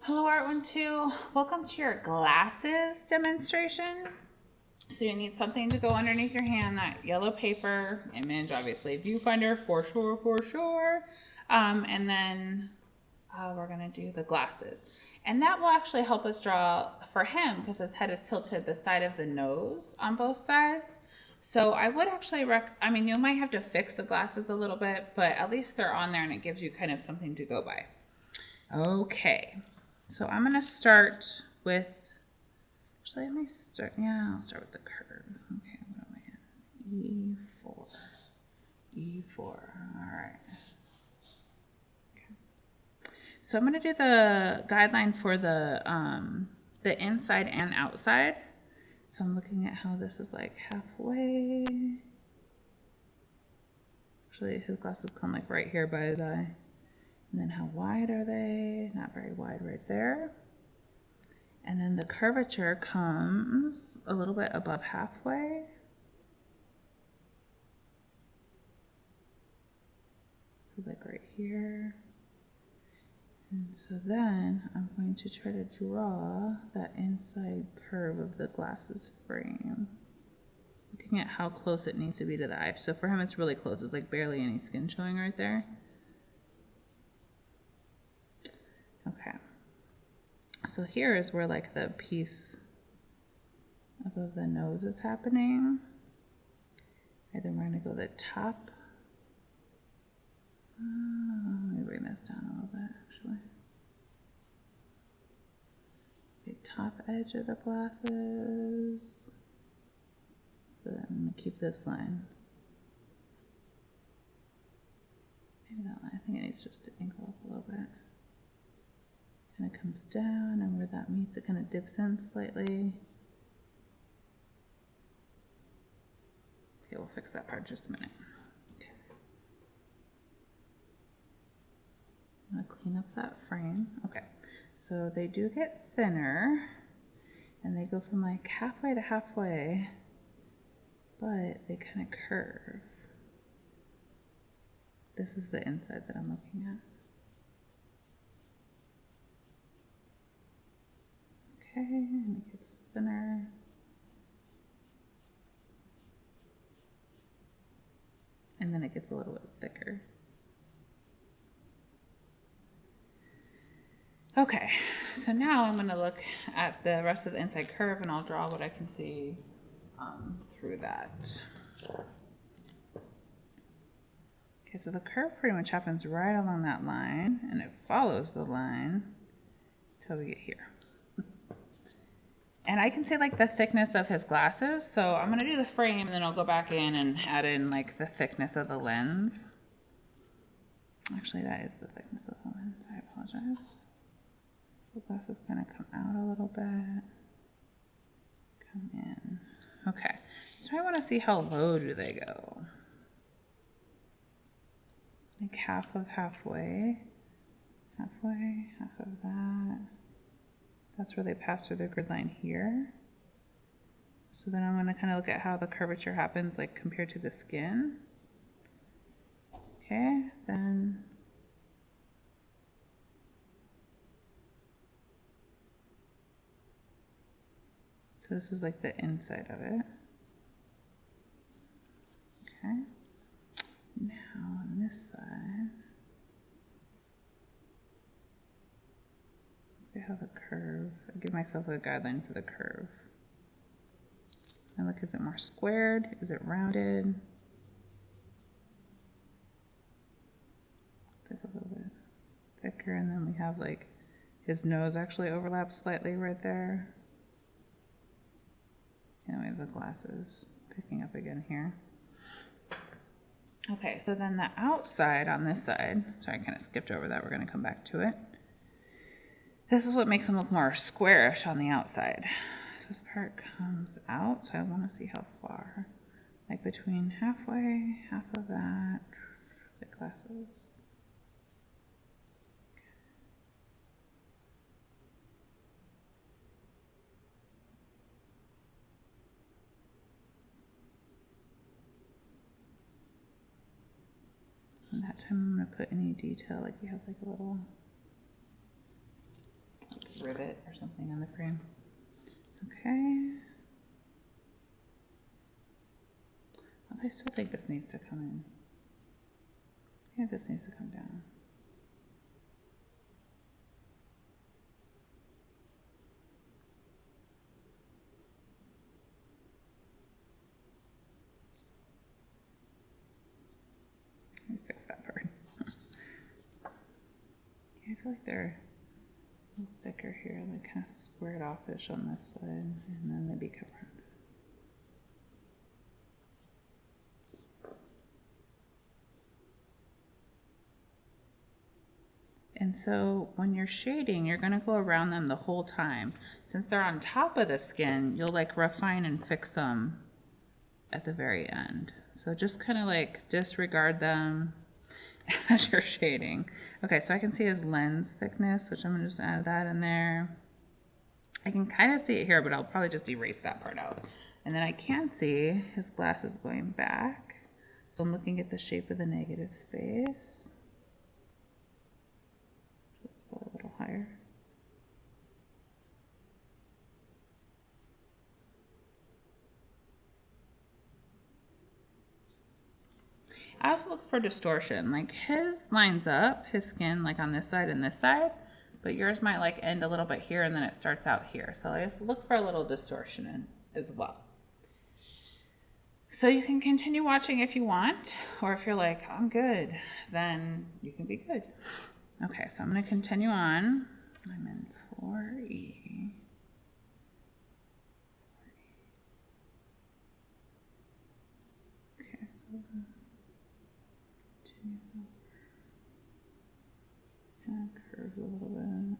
Hello Art 1-2, welcome to your glasses demonstration. So you need something to go underneath your hand, that yellow paper image, obviously viewfinder for sure. And then we're gonna do the glasses. And that will actually help us draw for him because his head is tilted the side of the nose on both sides. So I would actually you might have to fix the glasses a little bit, but at least they're on there and it gives you kind of something to go by. Okay, so I'm going to start with, actually I'll start with the curve. Okay, what am I in? E4, all right. Okay. So I'm going to do the guideline for the inside and outside. So I'm looking at how this is like halfway. Actually, his glasses come like right here by his eye. And then how wide are they? Not very wide right there. And then the curvature comes a little bit above halfway. So like right here. And so then I'm going to try to draw that inside curve of the glasses frame. Looking at how close it needs to be to the eye. So for him it's really close. It's like barely any skin showing right there. Okay. So here is where like the piece above the nose is happening. And then we're going to go the top. Let me bring this down a little bit actually. The top edge of the glasses. So I'm going to keep this line. Maybe that line. I think it needs just to angle up a little bit. Kind of comes down, and where that meets, it kind of dips in slightly. Okay, we'll fix that part in just a minute. Okay. I'm going to clean up that frame. Okay, so they do get thinner, and they go from like halfway to halfway, but they kind of curve. This is the inside that I'm looking at. Okay, and it gets thinner. And then it gets a little bit thicker. Okay, so now I'm going to look at the rest of the inside curve and I'll draw what I can see through that. Okay, so the curve pretty much happens right along that line and it follows the line until we get here. And I can see like the thickness of his glasses, so I'm going to do the frame and then I'll go back in and add in like the thickness of the lens. Actually, that is the thickness of the lens. I apologize. So the glasses kind of come out a little bit. Come in. Okay, so I want to see how low do they go. Like half of halfway. Halfway, half of that. That's where they pass through the grid line here. So then I'm going to kind of look at how the curvature happens like compared to the skin. Okay, then so this is like the inside of it. Okay. Now on this side, I have a curve. I give myself a guideline for the curve. And look, is it more squared? Is it rounded? It's like a little bit thicker, and then we have like his nose actually overlaps slightly right there. And we have the glasses picking up again here. Okay, so then the outside on this side, sorry, I kind of skipped over that. We're going to come back to it. This is what makes them look more squarish on the outside. So this part comes out, so I want to see how far. Like between halfway, half of that, the glasses. And that time I'm going to put any detail, like you have like a little like rivet or something on the frame. Okay. Oh, I still think this needs to come in. Yeah, this needs to come down. Let me fix that part. Yeah, I feel like they're a little thicker here. They kind of squared off-ish on this side, and then they become round. And so when you're shading, you're going to go around them the whole time. Since they're on top of the skin, you'll like refine and fix them at the very end. So just kind of like disregard them as you're shading. Okay, so I can see his lens thickness, which I'm going to just add that in there. I can kind of see it here, but I'll probably just erase that part out. And then I can see his glasses going back. So I'm looking at the shape of the negative space. A little higher. I also look for distortion. Like his lines up, his skin like on this side and this side, but yours might like end a little bit here and then it starts out here. So I look for a little distortion in as well. So you can continue watching if you want, or if you're like, I'm good, then you can be good. Okay, so I'm going to continue on. I'm in 4E. Okay, so continues over. Kind of curves a little bit.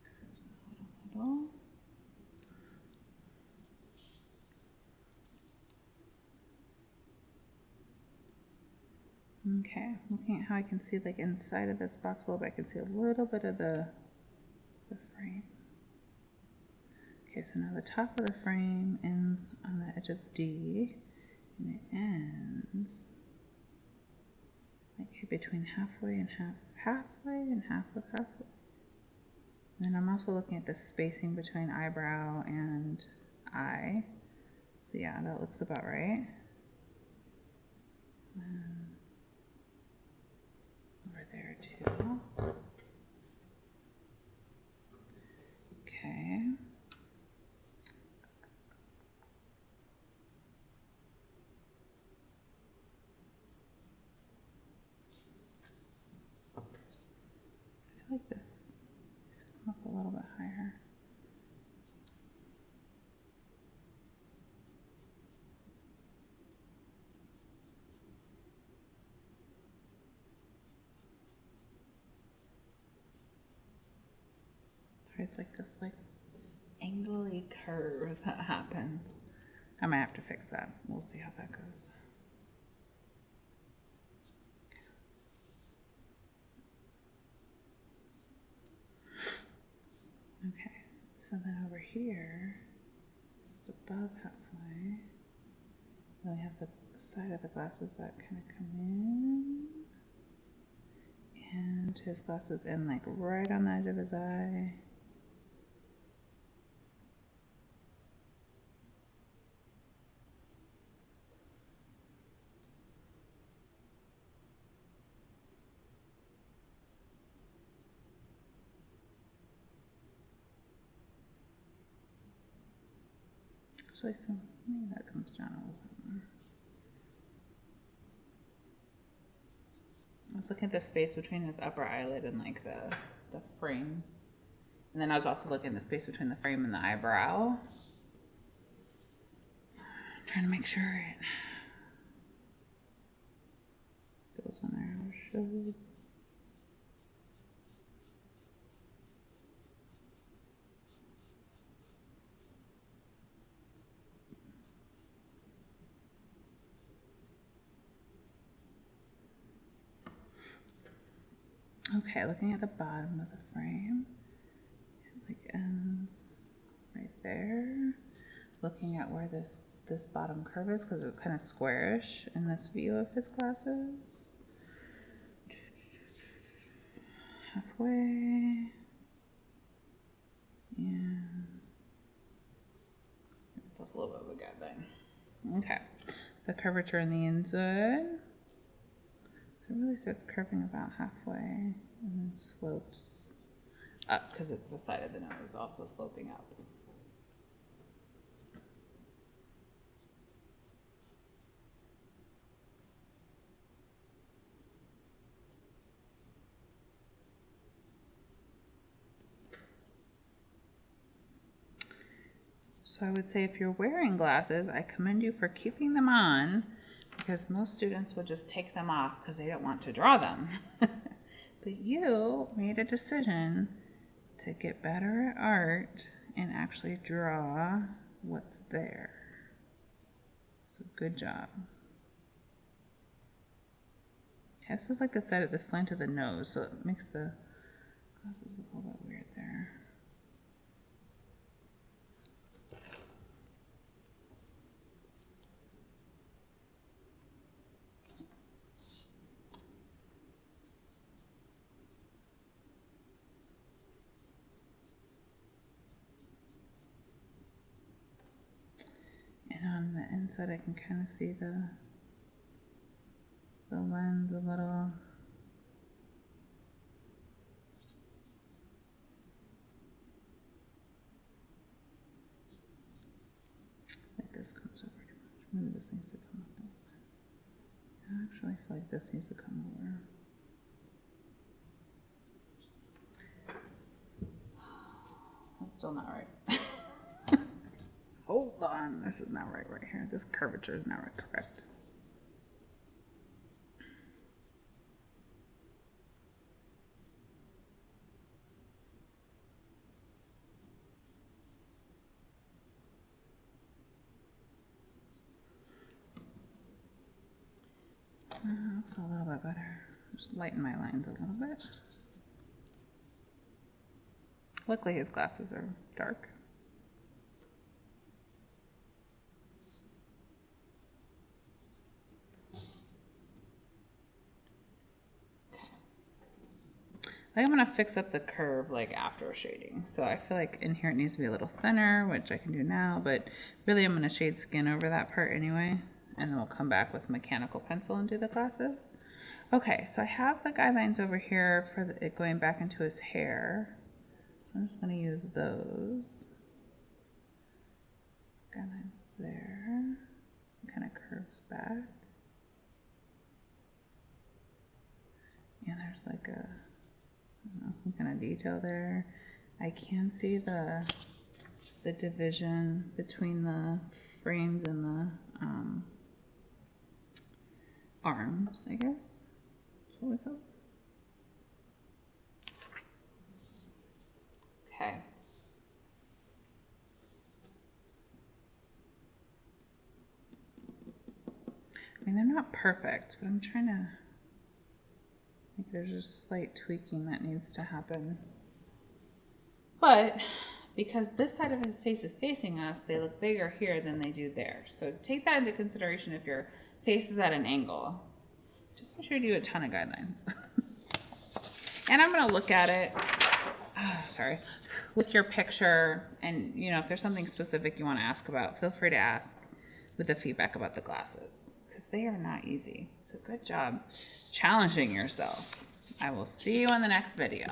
Curves a little. Okay, looking at how I can see like inside of this box a little bit, I can see a little bit of the frame. Okay, so now the top of the frame ends on the edge of D, and it ends like between halfway and halfway and half of halfway. And I'm also looking at the spacing between eyebrow and eye. So yeah, that looks about right. Over there too. Okay. I feel like this needs to come up a little bit higher. It's like this like angly curve that happens. I might have to fix that. We'll see how that goes. Okay, so then over here, just above halfway, then we have the side of the glasses that kind of come in. And his glasses end like right on the edge of his eye. Actually, so maybe that comes down a little bit more. I was looking at the space between his upper eyelid and like the frame. And then I was also looking at the space between the frame and the eyebrow. Trying to make sure it goes on there how it should. Okay, looking at the bottom of the frame, it like ends right there. looking at where this bottom curve is because it's kind of squarish in this view of his glasses. Halfway. And it's a little bit of a good thing. Okay. The curvature in the inside. So it really starts curving about halfway and then slopes up because it's the side of the nose also sloping up. So I would say if you're wearing glasses, I commend you for keeping them on because most students would just take them off because they don't want to draw them. But you made a decision to get better at art and actually draw what's there. So good job. Okay, this is like the side of the slant of the nose, so it makes the glasses look a little bit weird there. And on the inside, I can kind of see the lens a little. Like this comes over too much. Maybe this needs to come up. I actually feel like this needs to come over. That's still not right. Hold on, this is not right here. This curvature is not right, correct. That's a little bit better. Just lighten my lines a little bit. Luckily his glasses are dark. I think I'm gonna fix up the curve like after shading. So I feel like in here it needs to be a little thinner, which I can do now, but really I'm gonna shade skin over that part anyway. And then we'll come back with mechanical pencil and do the glasses. Okay, so I have the guidelines over here for it going back into his hair. So I'm just gonna use those. Guidelines there. It kind of curves back. Yeah, there's like a, I don't know, some kind of detail there. I can see the division between the frames and the arms, I guess. That's what we call it. Okay. I mean, they're not perfect, but I'm trying to, like, there's just slight tweaking that needs to happen. But because this side of his face is facing us, they look bigger here than they do there. So take that into consideration if your face is at an angle. Just make sure you do a ton of guidelines. And I'm gonna look at it, with your picture, and you know, if there's something specific you wanna ask about, feel free to ask with the feedback about the glasses, because they are not easy. So good job challenging yourself. I will see you on the next video.